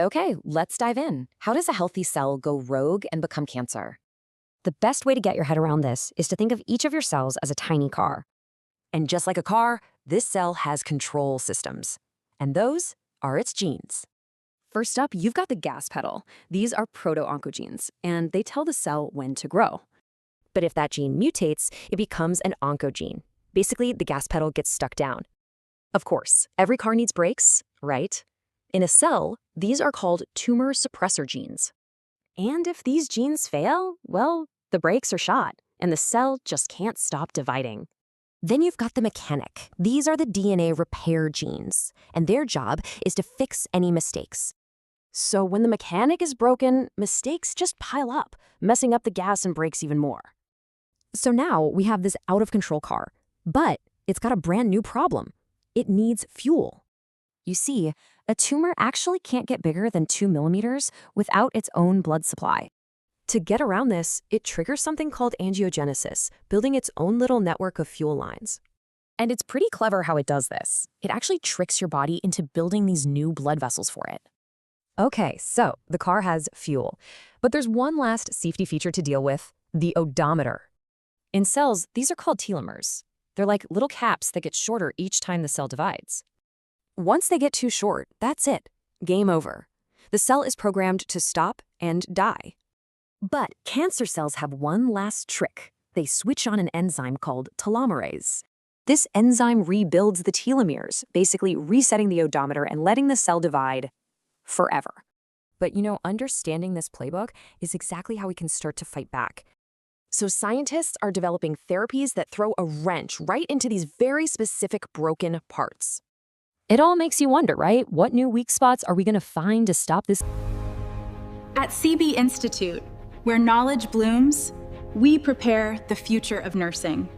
Okay, let's dive in. How does a healthy cell go rogue and become cancer? The best way to get your head around this is to think of each of your cells as a tiny car. And just like a car, this cell has control systems. And those are its genes. First up, you've got the gas pedal. These are proto-oncogenes, and they tell the cell when to grow. But if that gene mutates, it becomes an oncogene. Basically, the gas pedal gets stuck down. Of course, every car needs brakes, right? In a cell, these are called tumor suppressor genes. And if these genes fail, well, the brakes are shot, and the cell just can't stop dividing. Then you've got the mechanic. These are the DNA repair genes, and their job is to fix any mistakes. So when the mechanic is broken, mistakes just pile up, messing up the gas and brakes even more. So now we have this out-of-control car, but it's got a brand new problem. It needs fuel. You see, a tumor actually can't get bigger than 2 millimeters without its own blood supply. To get around this, it triggers something called angiogenesis, building its own little network of fuel lines. And it's pretty clever how it does this. It actually tricks your body into building these new blood vessels for it. Okay, so the car has fuel. But there's one last safety feature to deal with, the odometer. In cells, these are called telomeres. They're like little caps that get shorter each time the cell divides. Once they get too short, that's it. Game over. The cell is programmed to stop and die. But cancer cells have one last trick. They switch on an enzyme called telomerase. This enzyme rebuilds the telomeres, basically resetting the odometer and letting the cell divide forever. But understanding this playbook is exactly how we can start to fight back. So scientists are developing therapies that throw a wrench right into these very specific broken parts. It all makes you wonder, right? What new weak spots are we going to find to stop this? At CB Institute, where knowledge blooms, we prepare the future of nursing.